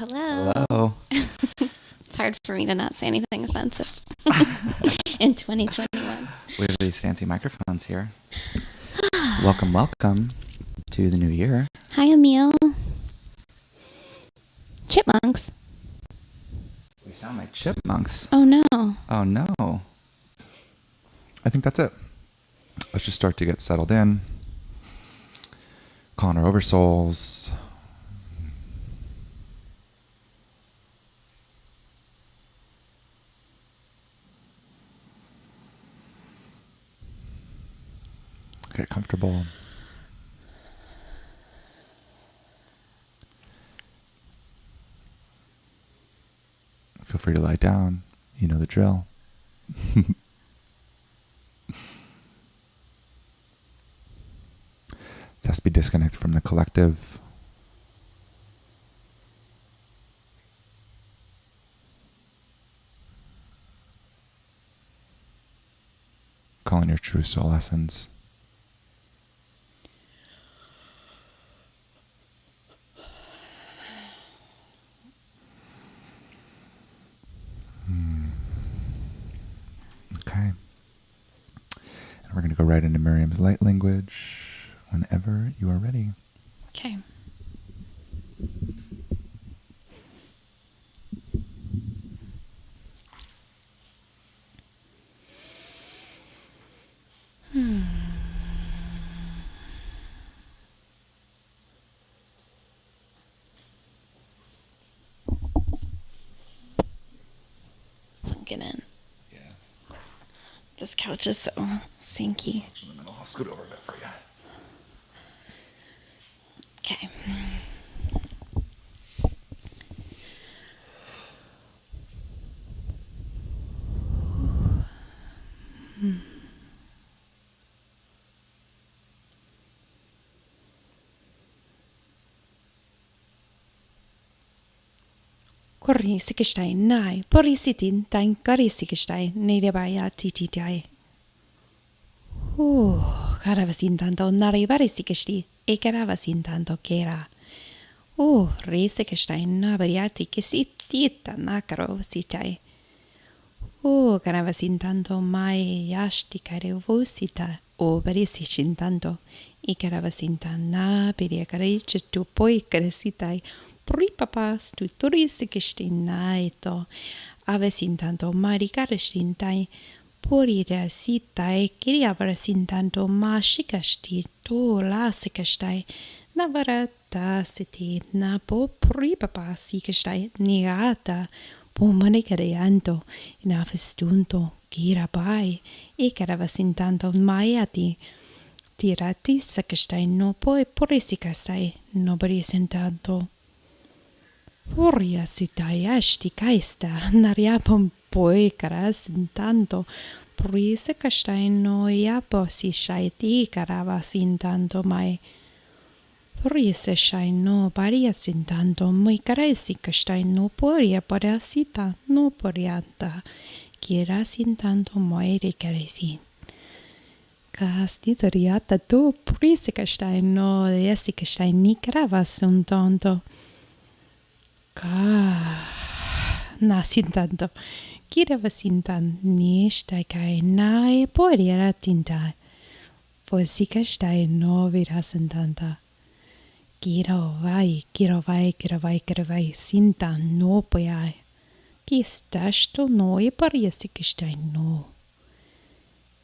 Hello. Hello. It's hard for me to not say anything offensive in 2021. We have these fancy microphones here. Welcome to the new year. Hi, Emil. Chipmunks. We sound like chipmunks. Oh, no. Oh, no. I think that's it. Let's just start to get settled in. Calling our oversouls. Get comfortable. Feel free to lie down. You know the drill. It has to be disconnected from the collective. Calling your true soul essence. Okay. And we're going to go right into Miriam's light language whenever you are ready. Okay. Sunken in. Yeah. This couch is so sinky. In the middle. I'll scoot over a bit for you. Okay. Korisikistein nai, porisitin tain karisikistein neidebaya tititai. Karavasin tanto narivarisikisti, ekaravasin tanto kera. Risikestein nabariati kisitita nakaro sitai. Karavasin tanto mai yashti karevosita, barisishin tanto. Ikaravasin tan nabiria karichitu poi karisitai. Pripapas tu turistikistin naito. Avesin tanto marikaristin tai. Purida sitai kiriavarasin tanto mashikasti to lasikastai. Navarata siti napo pripapas sikastai nigata. Pumanikareanto inafestunto kirabai. Ikaravasin tanto maiati. Tirati sakastai no poi purisikastai no barisin tanto. Furia sitai asti kaista nariapom poikaras intanto prise castaino iapo si shaiti caravas intanto mai prise shaino parias intanto muy caresi castaino poria parasita no porianta quieras intanto moire caresi casti toriata tu prise castaino esi castaini caravas un tonto nasin tanto. Kirava sintan nishtai kai nae poriera tinta. Posika stai no virasen tanta. Kirovai sintan no poiai. Kistasto no e pariestikistai no.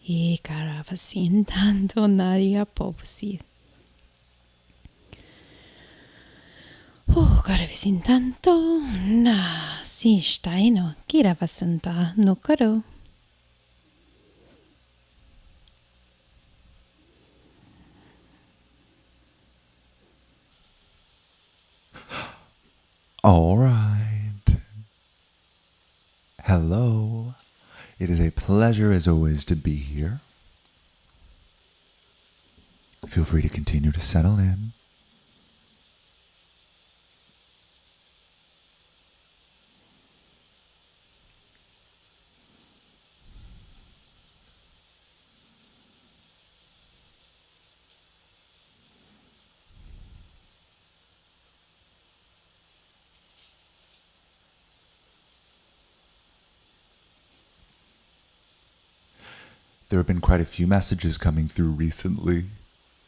E karava sintan to naria popsi. Karvisin tanto, na, si staino, kiravasanta, no karo. All right. Hello. It is a pleasure as always to be here. Feel free to continue to settle in. There have been quite a few messages coming through recently,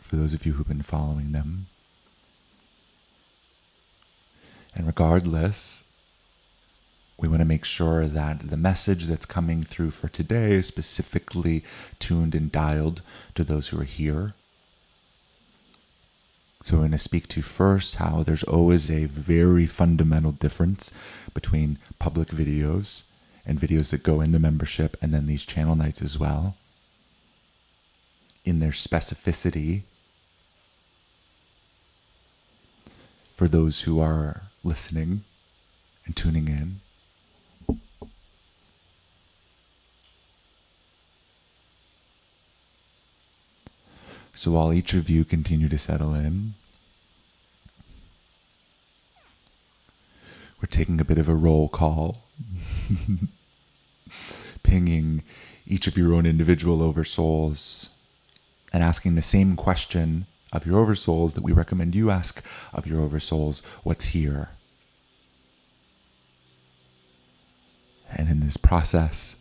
for those of you who've been following them. And regardless, we want to make sure that the message that's coming through for today is specifically tuned and dialed to those who are here. So we're going to speak to first how there's always a very fundamental difference between public videos and videos that go in the membership and then these channel nights as well, in their specificity for those who are listening and tuning in. So while each of you continue to settle in, we're taking a bit of a roll call, pinging each of your own individual oversouls and asking the same question of your oversouls that we recommend you ask of your oversouls: what's here? And in this process,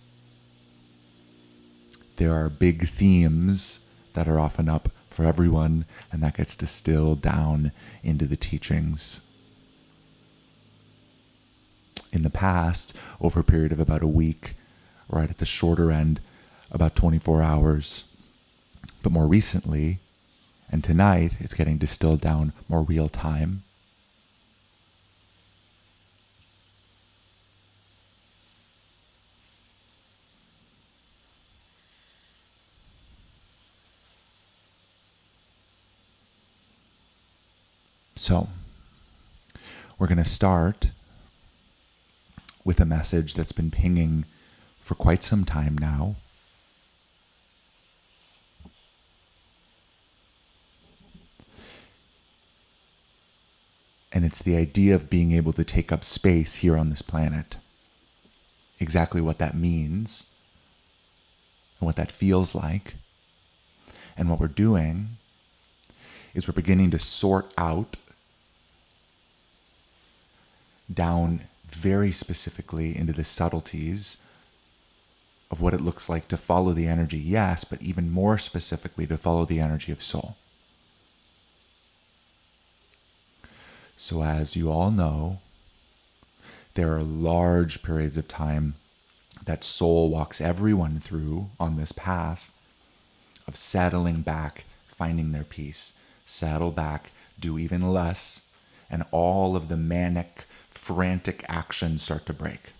there are big themes that are often up for everyone, and that gets distilled down into the teachings. In the past, over a period of about a week, right at the shorter end, about 24 hours. But more recently, and tonight, it's getting distilled down more real time. So, we're going to start with a message that's been pinging for quite some time now. And it's the idea of being able to take up space here on this planet. Exactly what that means and what that feels like. And what we're doing is we're beginning to sort out down very specifically into the subtleties of what it looks like to follow the energy, yes, but even more specifically to follow the energy of soul. So as you all know, there are large periods of time that soul walks everyone through on this path of settling back, finding their peace, settle back, do even less, and all of the manic, frantic actions start to break.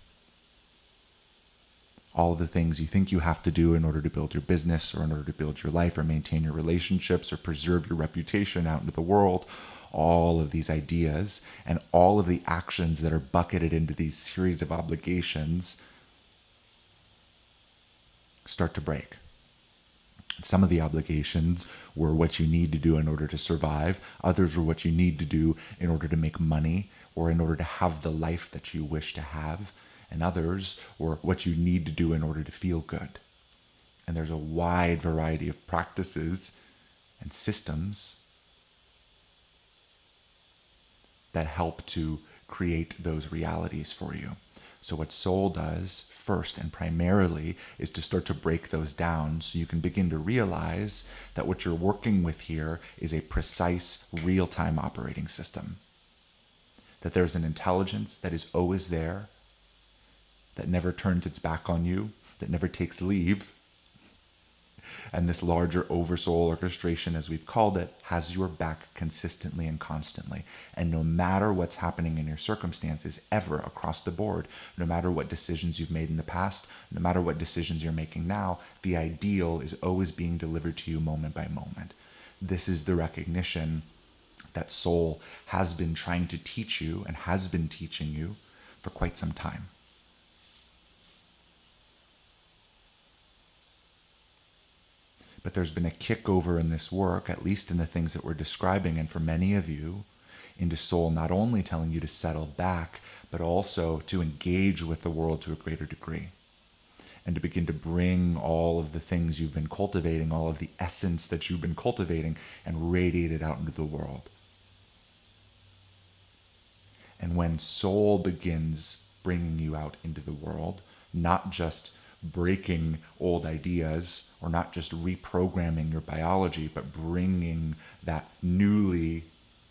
All of the things you think you have to do in order to build your business or in order to build your life or maintain your relationships or preserve your reputation out into the world, all of these ideas and all of the actions that are bucketed into these series of obligations start to break. Some of the obligations were what you need to do in order to survive. Others were what you need to do in order to make money or in order to have the life that you wish to have. And others were what you need to do in order to feel good. And there's a wide variety of practices and systems that help to create those realities for you. So what soul does first and primarily is to start to break those down so you can begin to realize that what you're working with here is a precise real-time operating system. That there's an intelligence that is always there, that never turns its back on you, that never takes leave. And this larger oversoul orchestration, as we've called it, has your back consistently and constantly. And no matter what's happening in your circumstances ever across the board, no matter what decisions you've made in the past, no matter what decisions you're making now, the ideal is always being delivered to you moment by moment. This is the recognition that soul has been trying to teach you and has been teaching you for quite some time. But there's been a kickover in this work, at least in the things that we're describing, and for many of you, into soul not only telling you to settle back, but also to engage with the world to a greater degree. And to begin to bring all of the things you've been cultivating, all of the essence that you've been cultivating, and radiate it out into the world. And when soul begins bringing you out into the world, not just breaking old ideas, or not just reprogramming your biology, but bringing that newly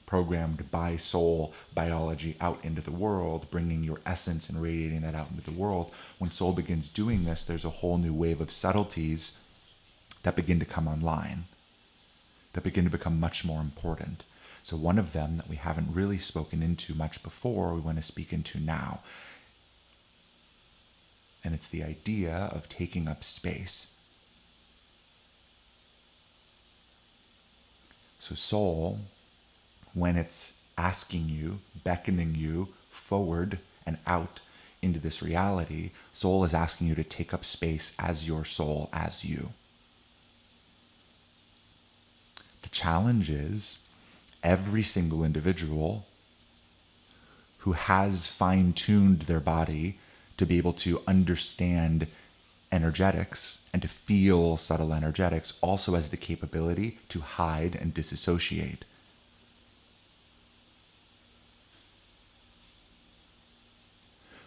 programmed by soul biology out into the world, bringing your essence and radiating that out into the world. When soul begins doing this, there's a whole new wave of subtleties that begin to come online, that begin to become much more important. So one of them that we haven't really spoken into much before, we want to speak into now. And it's the idea of taking up space. So soul, when it's asking you, beckoning you forward and out into this reality, soul is asking you to take up space as your soul, as you. The challenge is every single individual who has fine-tuned their body to be able to understand energetics and to feel subtle energetics also has the capability to hide and disassociate.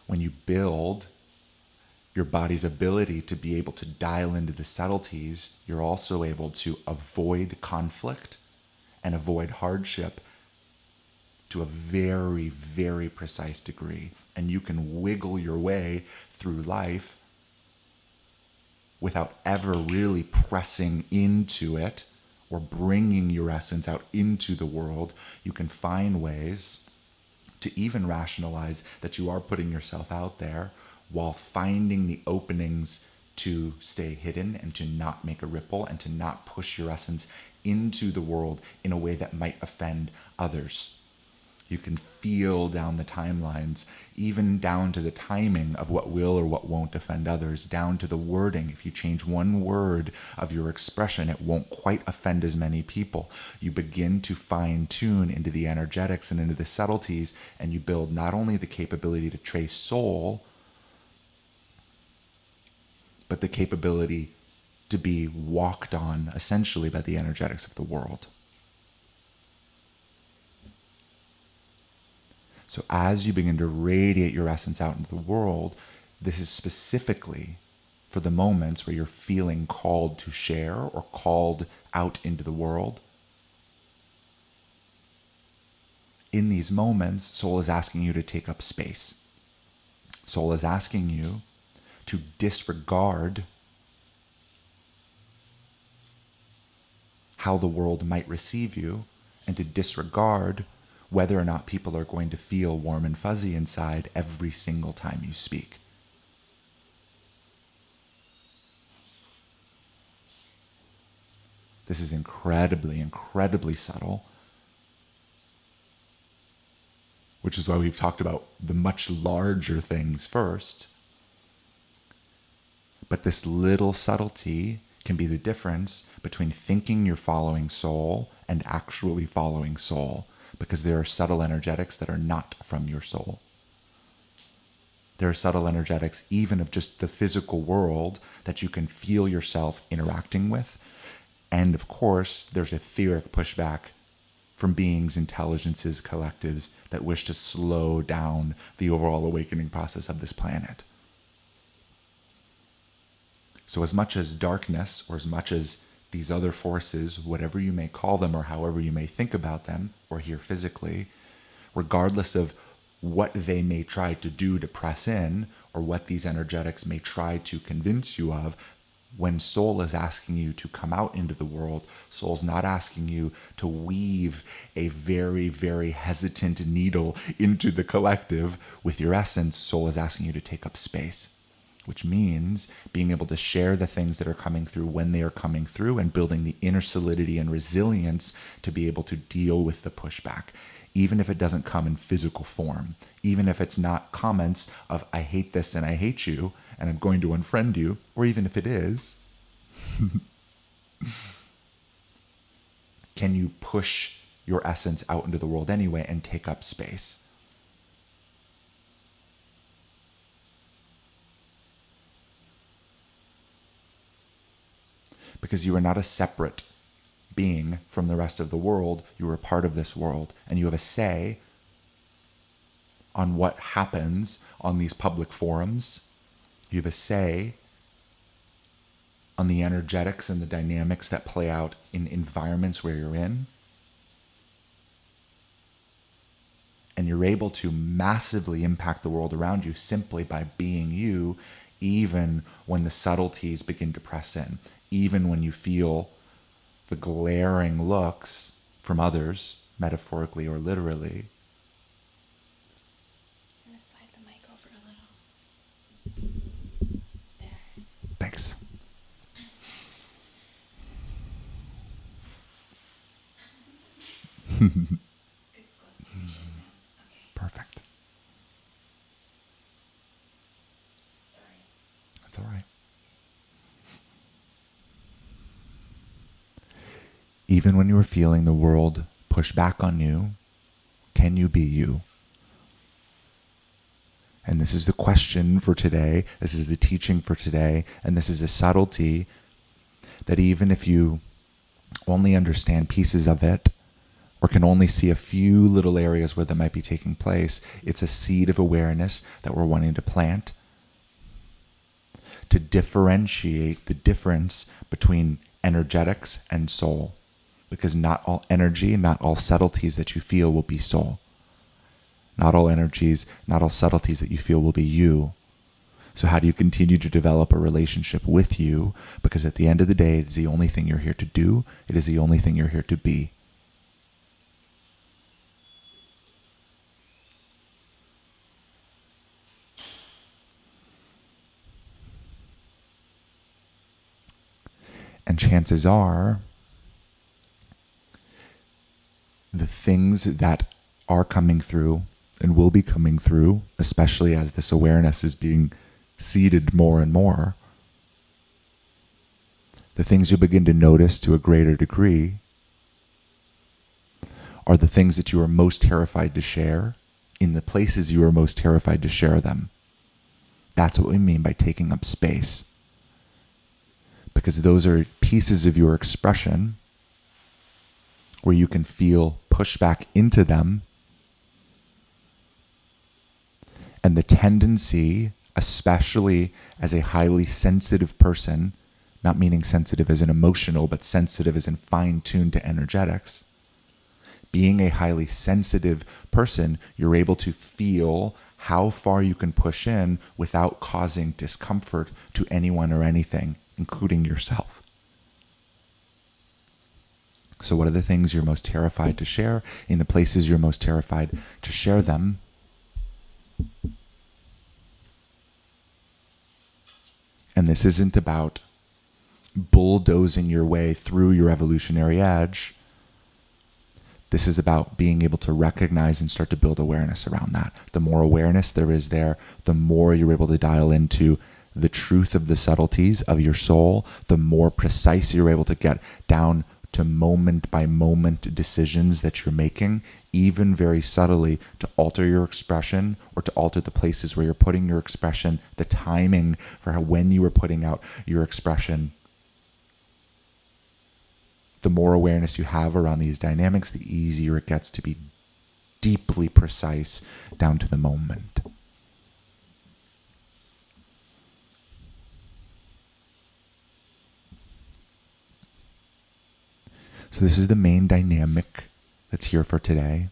When you build your body's ability to be able to dial into the subtleties, you're also able to avoid conflict and avoid hardship to a very, very precise degree. And you can wiggle your way through life without ever really pressing into it or bringing your essence out into the world. You can find ways to even rationalize that you are putting yourself out there while finding the openings to stay hidden and to not make a ripple and to not push your essence into the world in a way that might offend others. You can feel down the timelines, even down to the timing of what will or what won't offend others, down to the wording. If you change one word of your expression, it won't quite offend as many people. You begin to fine tune into the energetics and into the subtleties, and you build not only the capability to trace soul, but the capability to be walked on essentially by the energetics of the world. So as you begin to radiate your essence out into the world, this is specifically for the moments where you're feeling called to share or called out into the world. In these moments, soul is asking you to take up space. Soul is asking you to disregard how the world might receive you and to disregard whether or not people are going to feel warm and fuzzy inside every single time you speak. This is incredibly, incredibly subtle, which is why we've talked about the much larger things first. But this little subtlety can be the difference between thinking you're following soul and actually following soul, because there are subtle energetics that are not from your soul. There are subtle energetics even of just the physical world that you can feel yourself interacting with. And of course, there's etheric pushback from beings, intelligences, collectives that wish to slow down the overall awakening process of this planet. So as much as darkness, or as much as these other forces, whatever you may call them or however you may think about them, or here physically, regardless of what they may try to do to press in, or what these energetics may try to convince you of, when soul is asking you to come out into the world, soul's not asking you to weave a very, very hesitant needle into the collective with your essence. Soul is asking you to take up space, which means being able to share the things that are coming through when they are coming through and building the inner solidity and resilience to be able to deal with the pushback, even if it doesn't come in physical form, even if it's not comments of I hate this and I hate you and I'm going to unfriend you, or even if it is, can you push your essence out into the world anyway and take up space? Because you are not a separate being from the rest of the world. You are a part of this world, and you have a say on what happens on these public forums. You have a say on the energetics and the dynamics that play out in environments where you're in. And you're able to massively impact the world around you simply by being you, even when the subtleties begin to press in, even when you feel the glaring looks from others, metaphorically or literally. I'm going to slide the mic over a little. There. Thanks. Perfect. Sorry. That's all right. Even when you are feeling the world push back on you, can you be you? And this is the question for today. This is the teaching for today. And this is a subtlety that even if you only understand pieces of it, or can only see a few little areas where that might be taking place, it's a seed of awareness that we're wanting to plant to differentiate the difference between energetics and soul. Because not all energy, not all subtleties that you feel will be soul. Not all energies, not all subtleties that you feel will be you. So how do you continue to develop a relationship with you? Because at the end of the day, it is the only thing you're here to do. It is the only thing you're here to be. And chances are, the things that are coming through and will be coming through, especially as this awareness is being seeded more and more, the things you begin to notice to a greater degree are the things that you are most terrified to share in the places you are most terrified to share them. That's what we mean by taking up space. Because those are pieces of your expression where you can feel pushback into them. And the tendency, especially as a highly sensitive person, not meaning sensitive as in emotional, but sensitive as in fine-tuned to energetics, being a highly sensitive person, you're able to feel how far you can push in without causing discomfort to anyone or anything, including yourself. So what are the things you're most terrified to share in the places you're most terrified to share them? And this isn't about bulldozing your way through your evolutionary edge. This is about being able to recognize and start to build awareness around that. The more awareness there is there, the more you're able to dial into the truth of the subtleties of your soul, the more precise you're able to get down to moment by moment decisions that you're making, even very subtly, to alter your expression or to alter the places where you're putting your expression, the timing for when you are putting out your expression. The more awareness you have around these dynamics, the easier it gets to be deeply precise down to the moment. So this is the main dynamic that's here for today.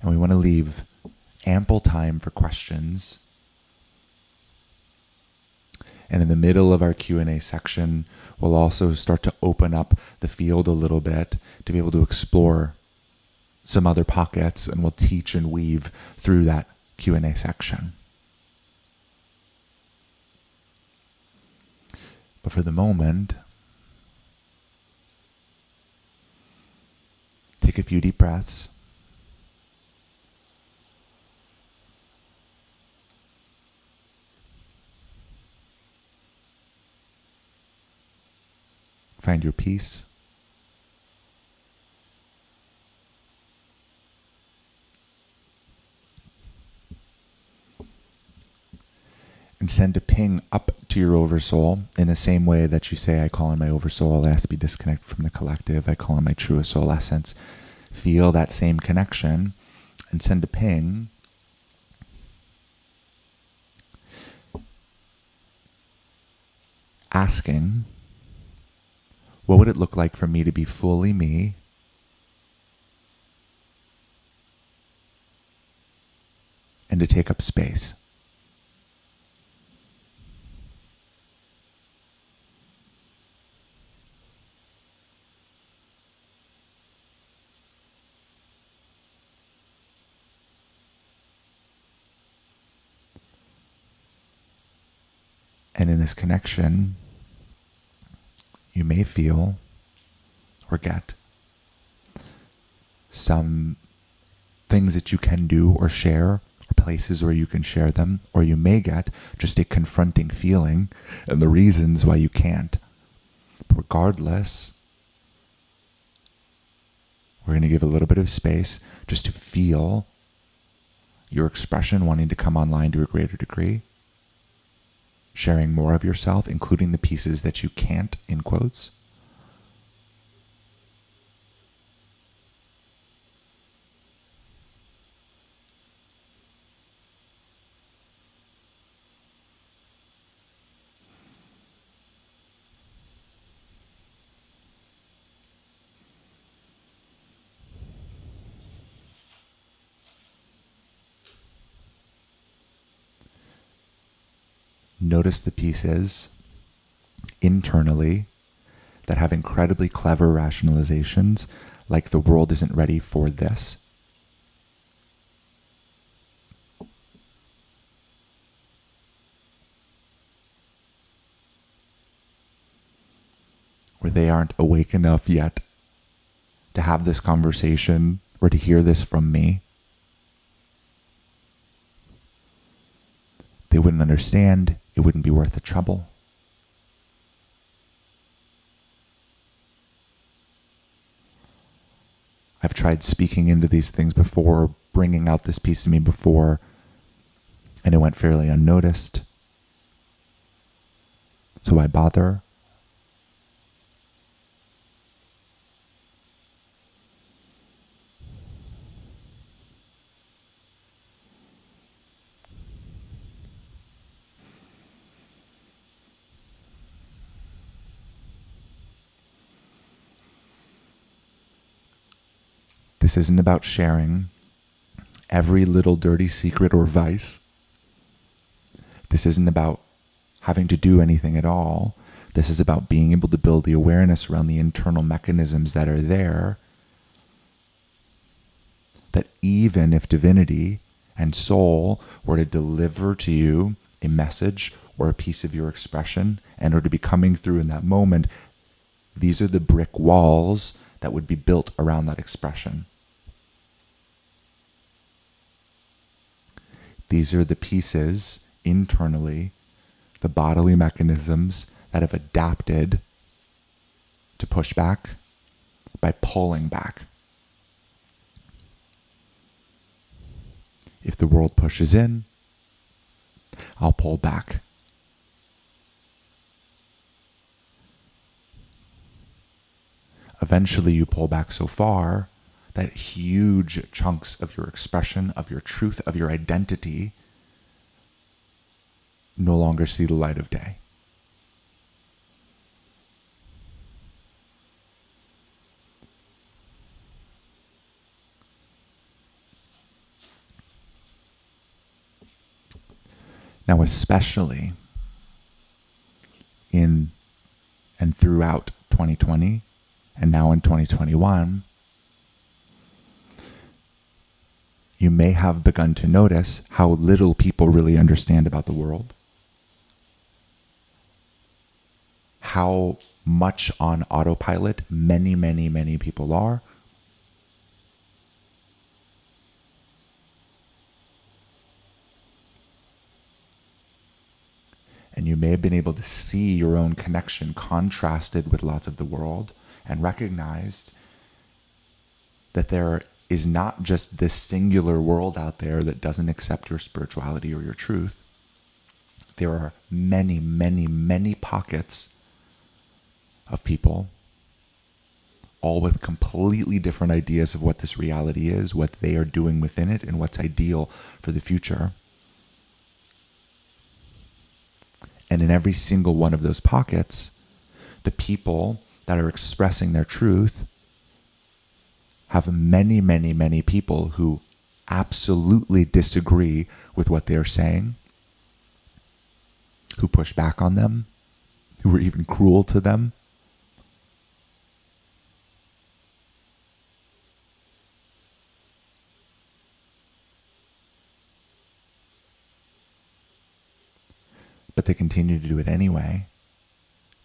And we want to leave ample time for questions. And in the middle of our Q&A section, we'll also start to open up the field a little bit to be able to explore some other pockets, and we'll teach and weave through that Q&A section. But for the moment, take a few deep breaths. Find your peace. And send a ping up to your oversoul in the same way that you say, I call in my oversoul, I ask to be disconnected from the collective, I call in my truest soul essence. Feel that same connection and send a ping asking What would it look like for me to be fully me and to take up space? And in this connection, you may feel or get some things that you can do or share, or places where you can share them, or you may get just a confronting feeling and the reasons why you can't. But regardless, we're going to give a little bit of space just to feel your expression wanting to come online to a greater degree, sharing more of yourself, including the pieces that you can't, in quotes. Notice the pieces internally that have incredibly clever rationalizations, like the world isn't ready for this. Or they aren't awake enough yet to have this conversation or to hear this from me. They wouldn't understand. It wouldn't be worth the trouble. I've tried speaking into these things before, bringing out this piece of me before, and it went fairly unnoticed. So why bother? This isn't about sharing every little dirty secret or vice. This isn't about having to do anything at all. This is about being able to build the awareness around the internal mechanisms that are there, that even if divinity and soul were to deliver to you a message or a piece of your expression and are to be coming through in that moment, these are the brick walls that would be built around that expression. These are the pieces internally, the bodily mechanisms that have adapted to push back by pulling back. If the world pushes in, I'll pull back. Eventually you pull back so far that huge chunks of your expression, of your truth, of your identity no longer see the light of day. Now, especially in and throughout 2020 and now in 2021, you may have begun to notice how little people really understand about the world, how much on autopilot many, many, many people are. And you may have been able to see your own connection contrasted with lots of the world and recognized that there is not just this singular world out there that doesn't accept your spirituality or your truth. There are many, many, many pockets of people, all with completely different ideas of what this reality is, what they are doing within it, and what's ideal for the future. And in every single one of those pockets, the people that are expressing their truth have many, many, many people who absolutely disagree with what they're saying, who push back on them, who are even cruel to them. But they continue to do it anyway.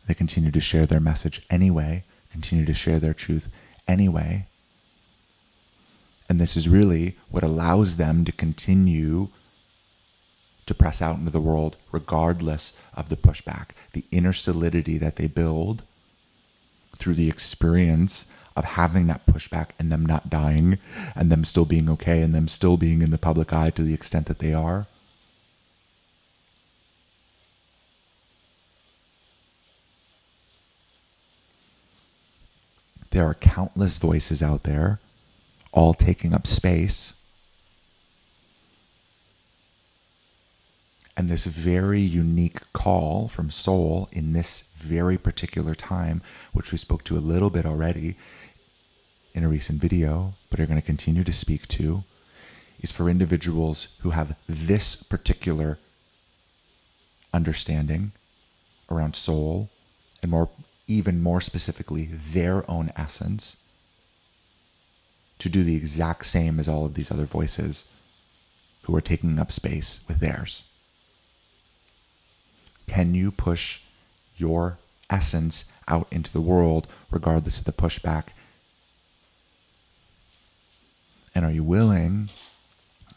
They continue to share their message anyway, continue to share their truth anyway. And this is really what allows them to continue to press out into the world regardless of the pushback, the inner solidity that they build through the experience of having that pushback and them not dying and them still being okay and them still being in the public eye to the extent that they are. There are countless voices out there, all taking up space. And this very unique call from soul in this very particular time, which we spoke to a little bit already in a recent video, but are going to continue to speak to, is for individuals who have this particular understanding around soul, and even more specifically, their own essence, to do the exact same as all of these other voices who are taking up space with theirs. Can you push your essence out into the world regardless of the pushback? And are you willing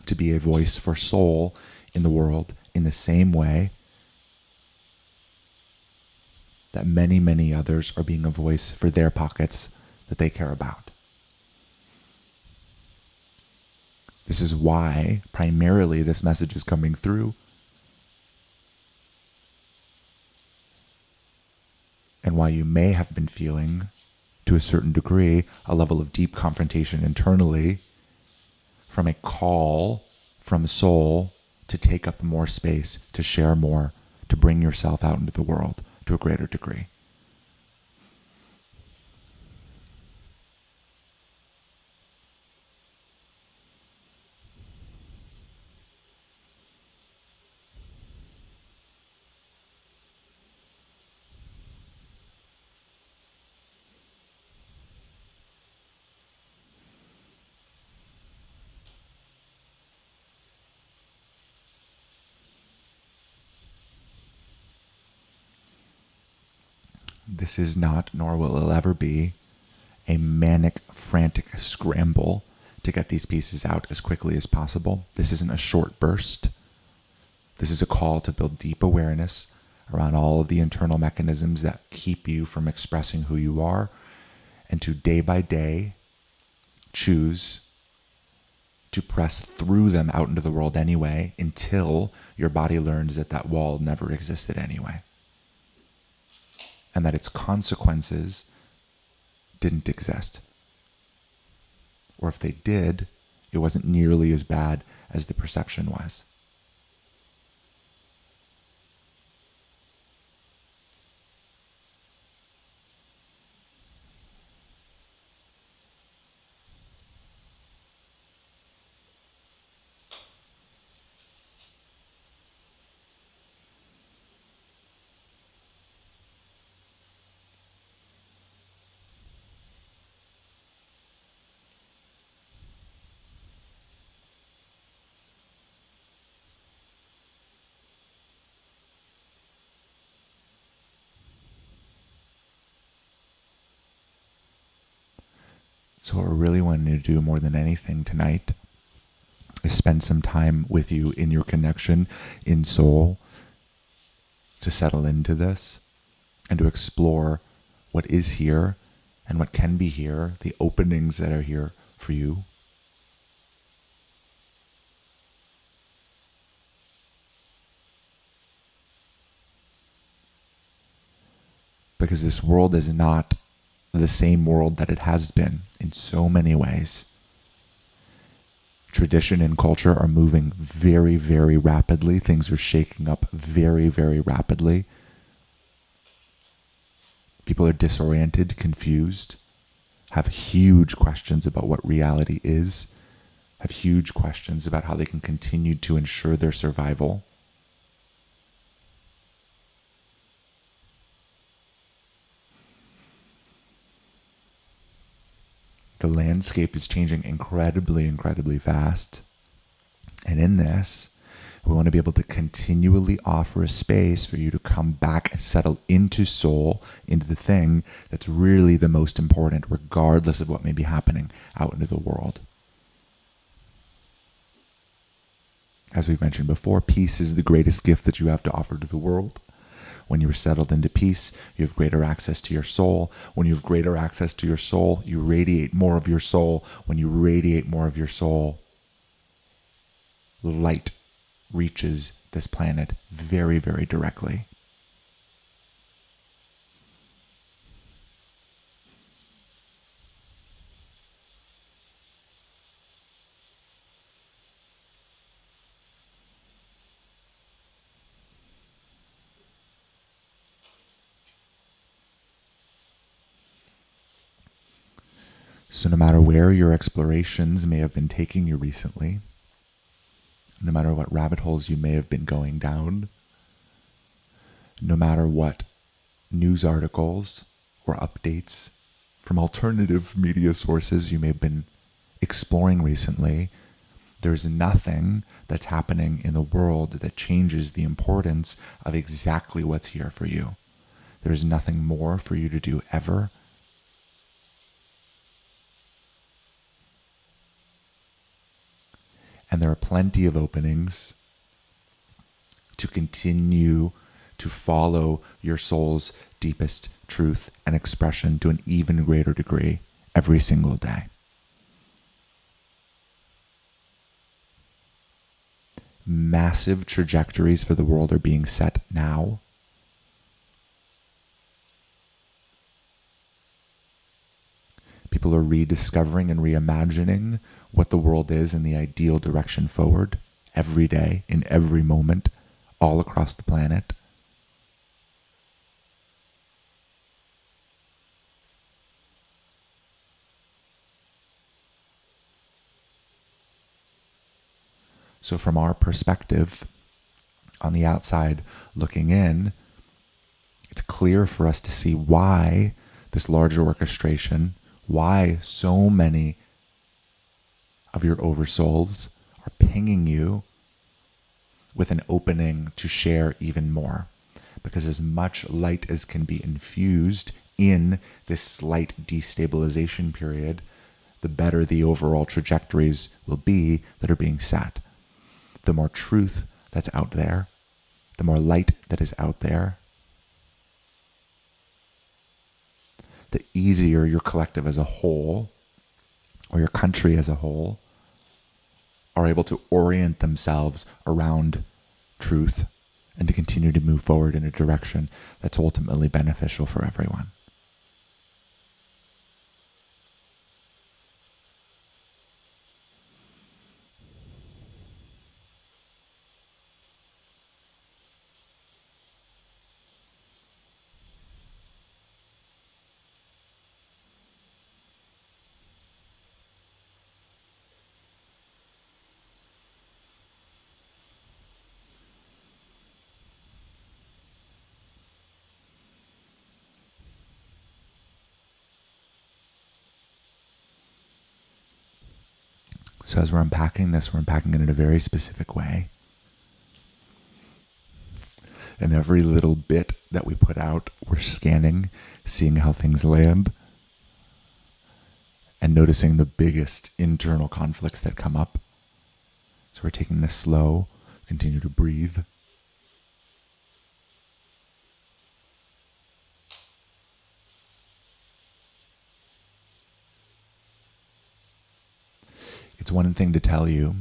to be a voice for soul in the world in the same way that many, many others are being a voice for their pockets that they care about? This is why primarily this message is coming through. And why you may have been feeling, to a certain degree, a level of deep confrontation internally from a call from soul to take up more space, to share more, to bring yourself out into the world to a greater degree. This is not, nor will it ever be, a manic, frantic scramble to get these pieces out as quickly as possible. This isn't a short burst. This is a call to build deep awareness around all of the internal mechanisms that keep you from expressing who you are, and to day by day choose to press through them out into the world anyway until your body learns that that wall never existed anyway, and that its consequences didn't exist. Or if they did, it wasn't nearly as bad as the perception was. So what we're really wanting to do more than anything tonight is spend some time with you in your connection in soul, to settle into this and to explore what is here and what can be here, the openings that are here for you. Because this world is not the same world that it has been in so many ways. Tradition and culture are moving very, very rapidly. Things are shaking up very, very rapidly. People are disoriented, confused, have huge questions about what reality is, have huge questions about how they can continue to ensure their survival. The landscape is changing incredibly, incredibly fast. And in this, we want to be able to continually offer a space for you to come back and settle into soul, into the thing that's really the most important, regardless of what may be happening out into the world. As we've mentioned before, peace is the greatest gift that you have to offer to the world. When you are settled into peace, you have greater access to your soul. When you have greater access to your soul, you radiate more of your soul. When you radiate more of your soul, light reaches this planet very, very directly. So no matter where your explorations may have been taking you recently, no matter what rabbit holes you may have been going down, no matter what news articles or updates from alternative media sources you may have been exploring recently, there's nothing that's happening in the world that changes the importance of exactly what's here for you. There's nothing more for you to do ever. And there are plenty of openings to continue to follow your soul's deepest truth and expression to an even greater degree every single day. Massive trajectories for the world are being set now. People are rediscovering and reimagining what the world is in the ideal direction forward every day, in every moment, all across the planet. So from our perspective, on the outside looking in, it's clear for us to see why this larger orchestration, why so many of your oversouls are pinging you with an opening to share even more. Because as much light as can be infused in this slight destabilization period, the better the overall trajectories will be that are being set. The more truth that's out there, the more light that is out there, the easier your collective as a whole, or your country as a whole, are able to orient themselves around truth and to continue to move forward in a direction that's ultimately beneficial for everyone. So as we're unpacking this, we're unpacking it in a very specific way. And every little bit that we put out, we're scanning, seeing how things land, and noticing the biggest internal conflicts that come up. So we're taking this slow, continue to breathe. It's one thing to tell you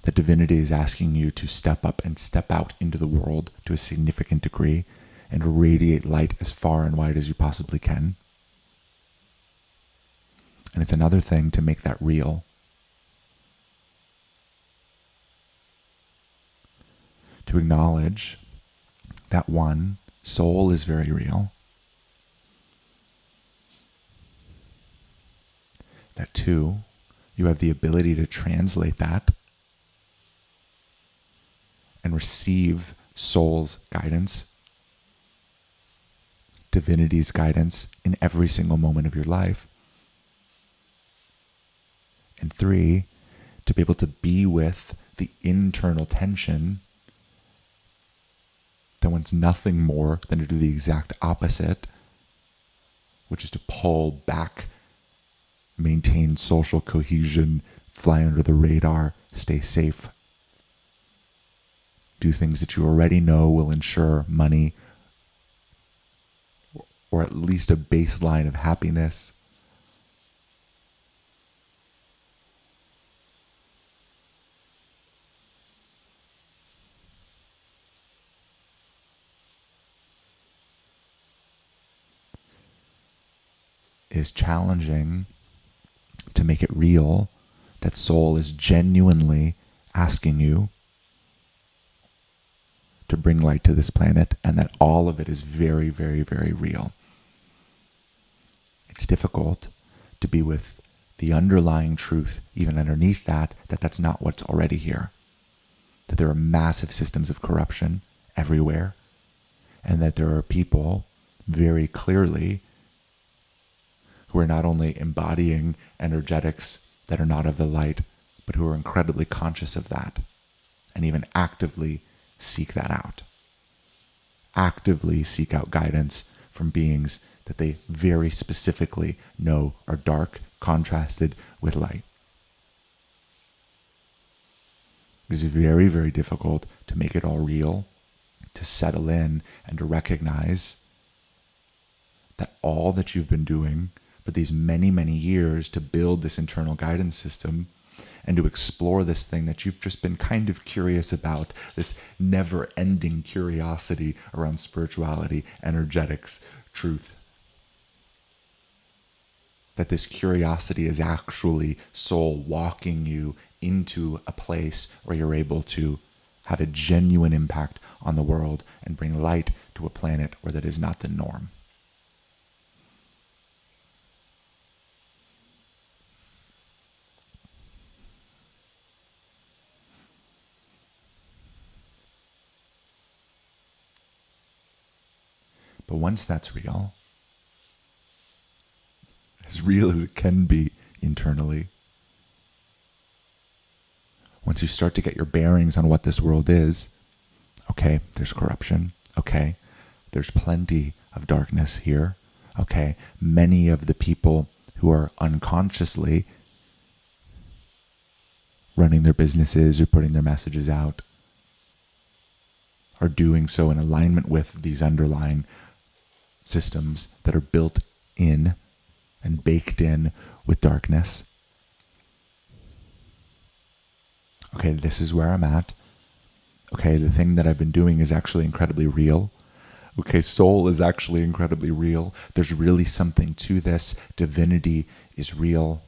that divinity is asking you to step up and step out into the world to a significant degree and radiate light as far and wide as you possibly can. And it's another thing to make that real. To acknowledge that one, soul is very real. That two, you have the ability to translate that and receive soul's guidance, divinity's guidance in every single moment of your life. And three, to be able to be with the internal tension that wants nothing more than to do the exact opposite, which is to pull back, maintain social cohesion, fly under the radar, stay safe. Do things that you already know will ensure money or at least a baseline of happiness. It is challenging to make it real that soul is genuinely asking you to bring light to this planet, and that all of it is very, very, very real. It's difficult to be with the underlying truth, even underneath that, that's not what's already here. That there are massive systems of corruption everywhere, and that there are people very clearly who are not only embodying energetics that are not of the light, but who are incredibly conscious of that, and even actively seek that out. Actively seek out guidance from beings that they very specifically know are dark, contrasted with light. It's very, very difficult to make it all real, to settle in and to recognize that all that you've been doing for these many, many years to build this internal guidance system and to explore this thing that you've just been kind of curious about, this never-ending curiosity around spirituality, energetics, truth. That this curiosity is actually soul walking you into a place where you're able to have a genuine impact on the world and bring light to a planet where that is not the norm. But once that's real as it can be internally, once you start to get your bearings on what this world is, okay, there's corruption, okay, there's plenty of darkness here, okay, many of the people who are unconsciously running their businesses or putting their messages out are doing so in alignment with these underlying systems that are built in and baked in with darkness. Okay, this is where I'm at. Okay, the thing that I've been doing is actually incredibly real. Okay, soul is actually incredibly real. There's really something to this. Divinity is real.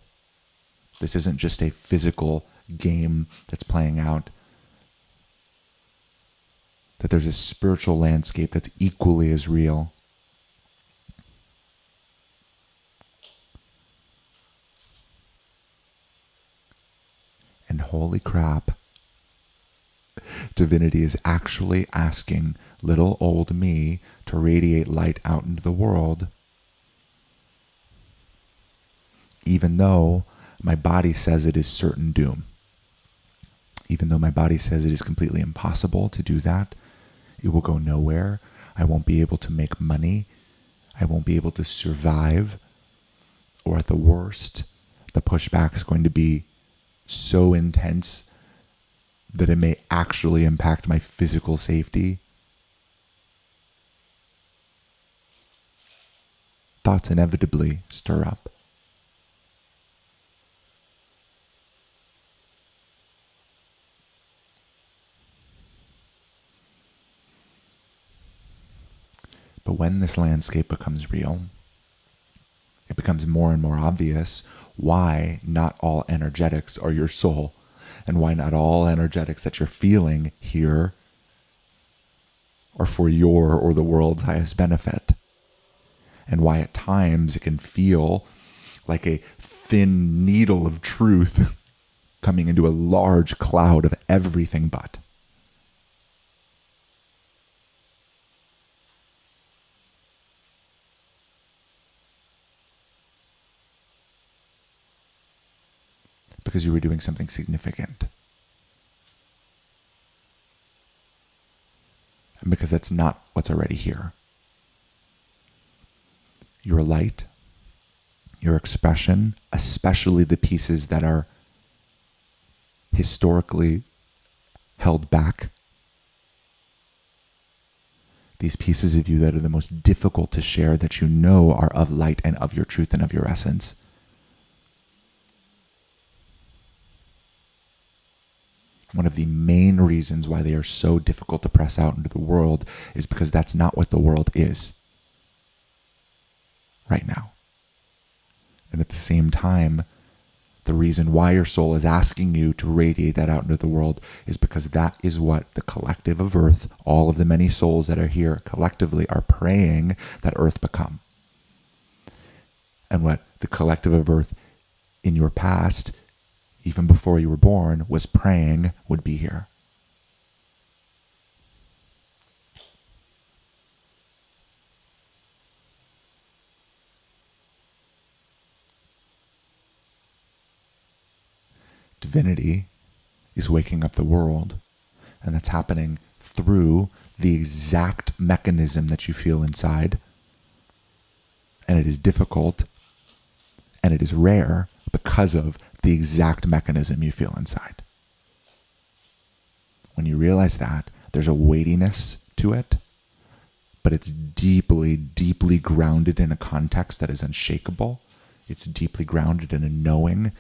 This isn't just a physical game that's playing out. That there's a spiritual landscape that's equally as real. And holy crap, divinity is actually asking little old me to radiate light out into the world, even though my body says it is certain doom. Even though my body says it is completely impossible to do that, it will go nowhere. I won't be able to make money. I won't be able to survive. Or at the worst, the pushback is going to be so intense that it may actually impact my physical safety. Thoughts inevitably stir up. But when this landscape becomes real, it becomes more and more obvious why not all energetics are your soul, and why not all energetics that you're feeling here are for your or the world's highest benefit, and why at times it can feel like a thin needle of truth coming into a large cloud of everything but. Because you were doing something significant. And because that's not what's already here. Your light, your expression, especially the pieces that are historically held back, these pieces of you that are the most difficult to share, that you know are of light and of your truth and of your essence. One of the main reasons why they are so difficult to press out into the world is because that's not what the world is right now. And at the same time, the reason why your soul is asking you to radiate that out into the world is because that is what the collective of Earth, all of the many souls that are here collectively, are praying that Earth become. And what the collective of Earth in your past, even before you were born, was praying would be here. Divinity is waking up the world, and that's happening through the exact mechanism that you feel inside. And it is difficult, and it is rare because of the exact mechanism you feel inside. When you realize that, there's a weightiness to it, but it's deeply, deeply grounded in a context that is unshakable. It's deeply grounded in a knowing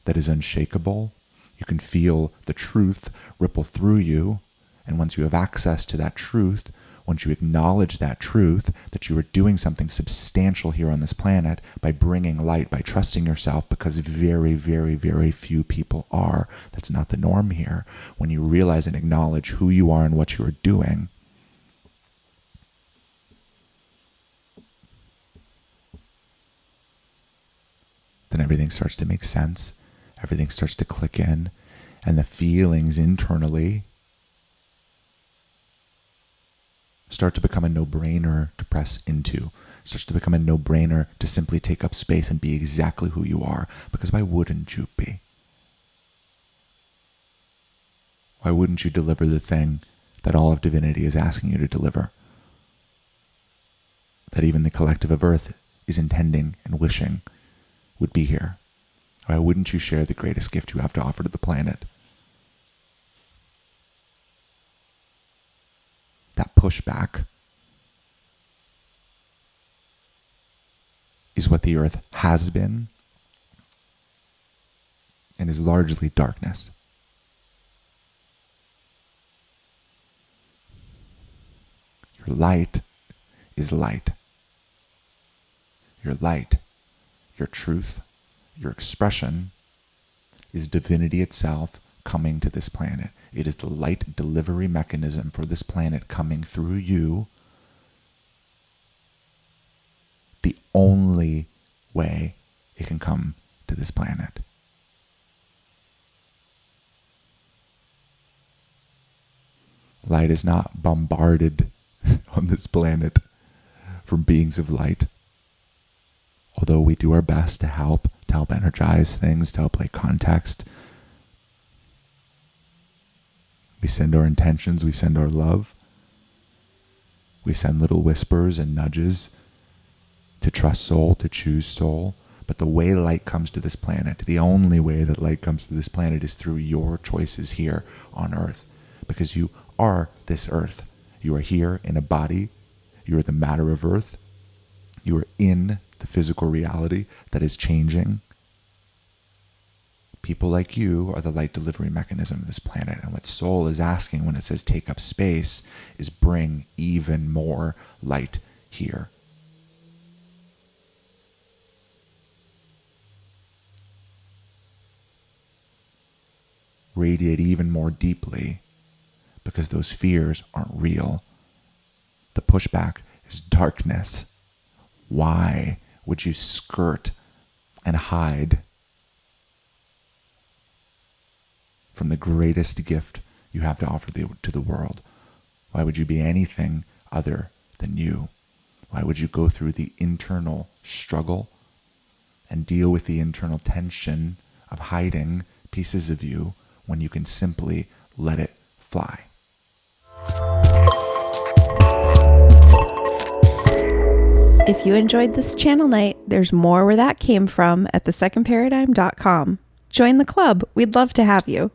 that is unshakable. You can feel the truth ripple through you, and once you have access to that truth, once you acknowledge that truth, that you are doing something substantial here on this planet by bringing light, by trusting yourself, because very, very, very few people are. That's not the norm here. When you realize and acknowledge who you are and what you are doing, then everything starts to make sense. Everything starts to click in, and the feelings internally start to become a no-brainer to press into. Starts to become a no-brainer to simply take up space and be exactly who you are. Because why wouldn't you be? Why wouldn't you deliver the thing that all of divinity is asking you to deliver? That even the collective of Earth is intending and wishing would be here. Why wouldn't you share the greatest gift you have to offer to the planet? That pushback is what the Earth has been and is largely darkness. Your light is light. Your light, your truth, your expression is divinity itself coming to this planet. It is the light delivery mechanism for this planet coming through you. The only way it can come to this planet. Light is not bombarded on this planet from beings of light. Although we do our best to help energize things, to help lay context. We send our intentions, we send our love. We send little whispers and nudges to trust soul, to choose soul. But the way light comes to this planet, the only way that light comes to this planet is through your choices here on Earth. Because you are this Earth. You are here in a body. You are the matter of Earth. You are in the physical reality that is changing. People like you are the light delivery mechanism of this planet. And what soul is asking when it says take up space is bring even more light here. Radiate even more deeply, because those fears aren't real. The pushback is darkness. Why would you skirt and hide from the greatest gift you have to offer to the world? Why would you be anything other than you? Why would you go through the internal struggle and deal with the internal tension of hiding pieces of you when you can simply let it fly? If you enjoyed this channel night, there's more where that came from at thesecondparadigm.com. Join the club. We'd love to have you.